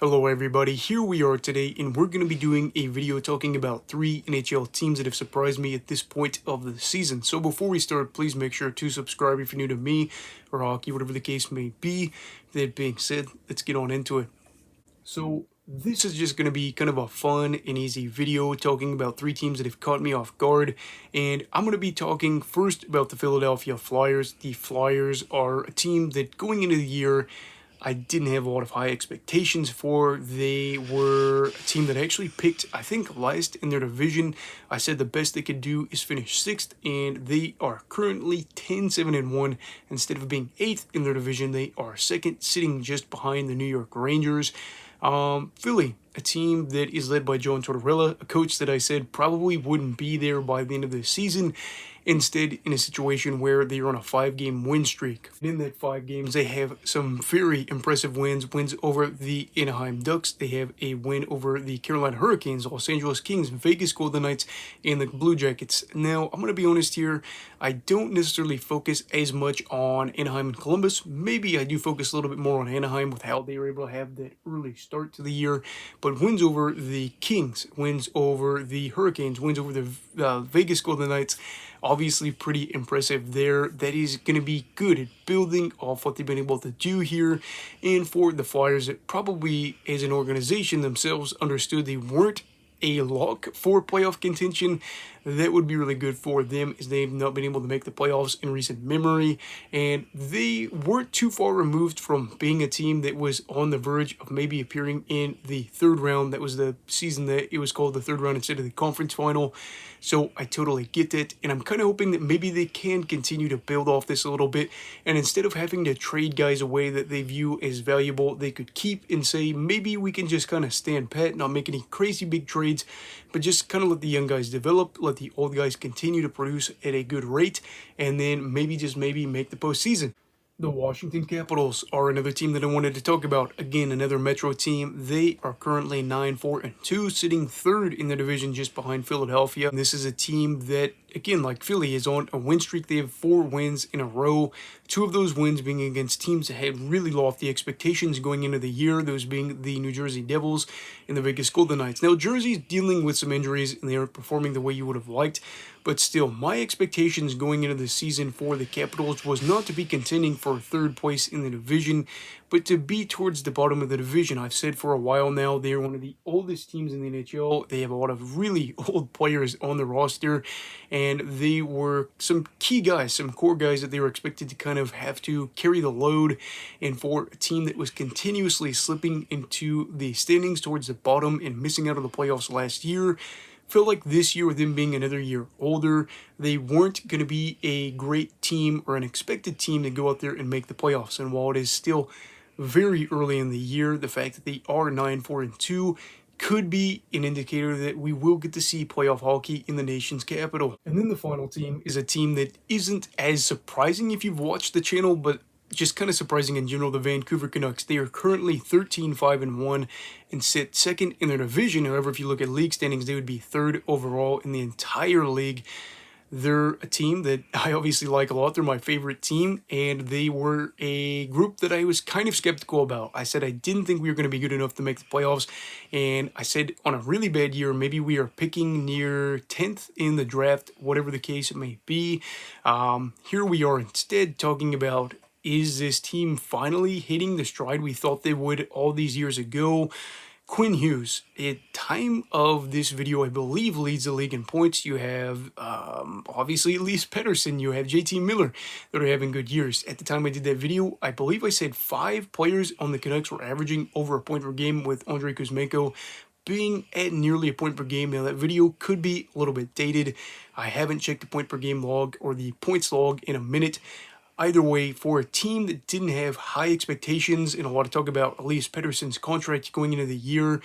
Hello everybody, here we are today and we're going to be doing a video talking about 3 NHL teams that have surprised me at this point of the season. So before we start, please make sure to subscribe if you're new to me or hockey, whatever the case may be. That being said, let's get on into it. So this is just going to be kind of a fun and easy video talking about 3 teams that have caught me off guard. And I'm going to be talking first about the Philadelphia Flyers. The Flyers are a team that going into the year I didn't have a lot of high expectations for. They were a team that I actually picked, I think, last in their division. I said the best they could do is finish 6th, and they are currently 10-7-1. Instead of being 8th in their division, they are 2nd, sitting just behind the New York Rangers. Philly, a team that is led by John Tortorella, a coach that I said probably wouldn't be there by the end of the season. Instead, in a situation where they're on a 5-game win streak. In that 5 games, they have some very impressive wins over the Anaheim Ducks. They have a win over the Carolina Hurricanes, Los Angeles Kings, Vegas Golden Knights, and the Blue Jackets. Now, I'm going to be honest here, I don't necessarily focus as much on Anaheim and Columbus. Maybe I do focus a little bit more on Anaheim with how they were able to have that early start to the year. But wins over the Kings, wins over the Hurricanes, wins over the Vegas Golden Knights, obviously pretty impressive there. That is going to be good at building off what they've been able to do here. And for the Flyers, it probably as an organization themselves understood they weren't a lock for playoff contention. That would be really good for them, as they've not been able to make the playoffs in recent memory, and they weren't too far removed from being a team that was on the verge of maybe appearing in the 3rd round. That was the season that it was called the 3rd round instead of the conference final. So I totally get that, and I'm kind of hoping that maybe they can continue to build off this a little bit, and instead of having to trade guys away that they view as valuable, they could keep and say, maybe we can just kind of stand pat, not make any crazy big trades, but just kind of let the young guys develop, let the old guys continue to produce at a good rate, and then maybe, just maybe, make the postseason. The Washington Capitals are another team that I wanted to talk about. Again, another Metro team. They are currently 9-4-2, sitting 3rd in the division just behind Philadelphia. And this is a team that, again, like Philly, is on a win streak. They have 4 wins in a row. 2 of those wins being against teams that had really lofty expectations going into the year, those being the New Jersey Devils and the Vegas Golden Knights. Now, Jersey's dealing with some injuries, and they aren't performing the way you would have liked. But still, my expectations going into the season for the Capitals was not to be contending for 3rd place in the division, but to be towards the bottom of the division. I've said for a while now, they are one of the oldest teams in the NHL. They have a lot of really old players on the roster, and they were some key guys, some core guys that they were expected to kind of have to carry the load. And for a team that was continuously slipping into the standings towards the bottom and missing out of the playoffs last year, felt like this year, with them being another year older, they weren't going to be a great team or an expected team to go out there and make the playoffs. And while it is still very early in the year, the fact that they are 9-4-2 could be an indicator that we will get to see playoff hockey in the nation's capital. And then the final team is a team that isn't as surprising if you've watched the channel, but just kind of surprising in general, the Vancouver Canucks. They are currently 13-5-1 and sit 2nd in their division. However, if you look at league standings, they would be 3rd overall in the entire league. They're a team that I obviously like a lot. They're my favorite team, and they were a group that I was kind of skeptical about. I said I didn't think we were going to be good enough to make the playoffs, and I said on a really bad year, maybe we are picking near 10th in the draft, whatever the case it may be. Here we are instead talking about, is this team finally hitting the stride we thought they would all these years ago? Quinn Hughes, at time of this video, I believe leads the league in points. You have, obviously, Elias Pettersson. You have JT Miller that are having good years. At the time I did that video, I believe I said 5 players on the Canucks were averaging over a point per game, with Andrei Kuzmenko being at nearly a point per game. Now, that video could be a little bit dated. I haven't checked the point per game log or the points log in a minute. Either way, for a team that didn't have high expectations and a lot of talk about Elias Pettersson's contract going into the year,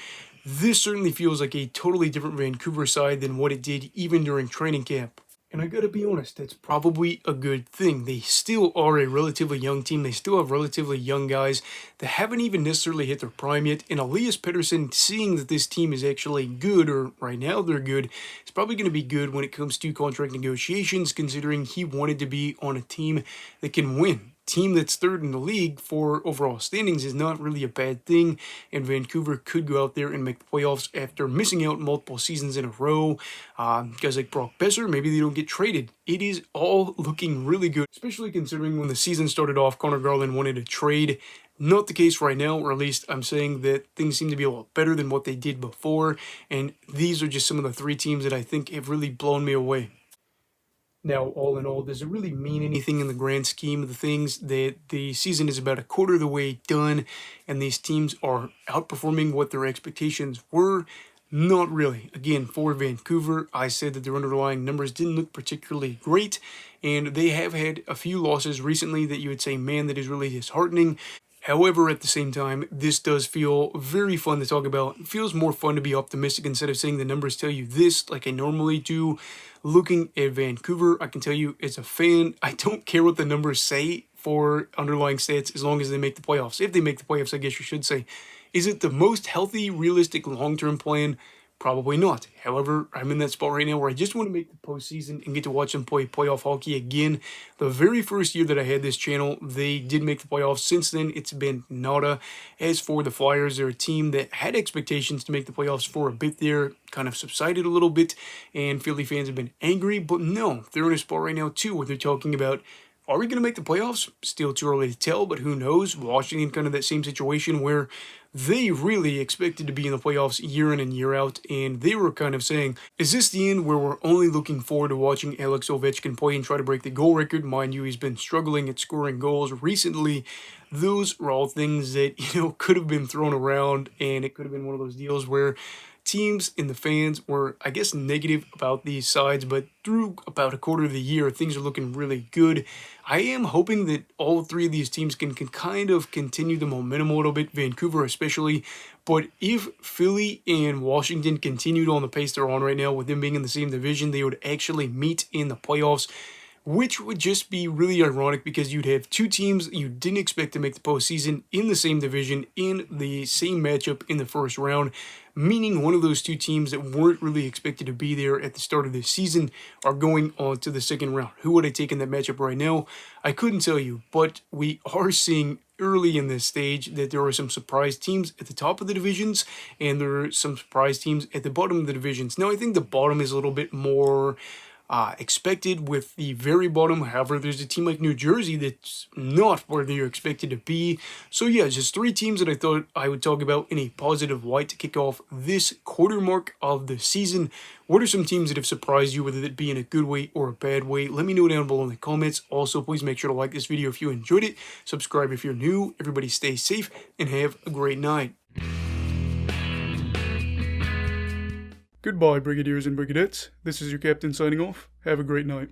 this certainly feels like a totally different Vancouver side than what it did even during training camp. And I gotta be honest, that's probably a good thing. They still are a relatively young team. They still have relatively young guys that haven't even necessarily hit their prime yet. And Elias Pettersson, seeing that this team is actually good, or right now they're good, is probably going to be good when it comes to contract negotiations, considering he wanted to be on a team that can win. team that's third in the league for overall standings is not really a bad thing, and Vancouver could go out there and make the playoffs after missing out multiple seasons in a row. Guys like Brock Besser, maybe they don't get traded. It is all looking really good, especially considering when the season started off, Connor Garland wanted a trade. Not the case right now, or at least I'm saying that things seem to be a lot better than what they did before, and these are just some of the three teams that I think have really blown me away. Now, all in all, does it really mean anything in the grand scheme of the things that the season is about a quarter of the way done and these teams are outperforming what their expectations were? Not really. Again, for Vancouver, I said that their underlying numbers didn't look particularly great, and they have had a few losses recently that you would say, man, that is really disheartening. However, at the same time, this does feel very fun to talk about. It feels more fun to be optimistic instead of saying the numbers tell you this like I normally do. Looking at Vancouver, I can tell you as a fan, I don't care what the numbers say for underlying stats as long as they make the playoffs. If they make the playoffs, I guess you should say. Is it the most healthy, realistic, long-term plan? Probably not. However, I'm in that spot right now where I just want to make the postseason and get to watch them play playoff hockey again. The very first year that I had this channel, they did make the playoffs. Since then, it's been nada. As for the Flyers, they're a team that had expectations to make the playoffs for a bit there, kind of subsided a little bit, and Philly fans have been angry. But no, they're in a spot right now, too, where they're talking about, are we going to make the playoffs? Still too early to tell, but who knows? Washington, kind of that same situation where they really expected to be in the playoffs year in and year out, and they were kind of saying, is this the end where we're only looking forward to watching Alex Ovechkin play and try to break the goal record? Mind you, he's been struggling at scoring goals recently. Those are all things that, could have been thrown around, and it could have been one of those deals where teams and the fans were, I guess, negative about these sides, but through about a quarter of the year, things are looking really good. I am hoping that all three of these teams can kind of continue the momentum a little bit, Vancouver especially, but if Philly and Washington continued on the pace they're on right now, with them being in the same division, they would actually meet in the playoffs, which would just be really ironic because you'd have two teams you didn't expect to make the postseason in the same division in the same matchup in the first round, meaning one of those two teams that weren't really expected to be there at the start of this season are going on to the second round. Who would I take in that matchup right now? I couldn't tell you, but we are seeing early in this stage that there are some surprise teams at the top of the divisions and there are some surprise teams at the bottom of the divisions. Now, I think the bottom is a little bit more expected with the very bottom. However, there's a team like New Jersey that's not where they're expected to be. So yeah, just three teams that I thought I would talk about in a positive light to kick off this quarter mark of the season. What are some teams that have surprised you, whether it be in a good way or a bad way? Let me know down below in the comments. Also, please make sure to like this video if you enjoyed it. Subscribe if you're new. Everybody stay safe and have a great night. Goodbye, Brigadiers and Brigadettes. This is your captain signing off. Have a great night.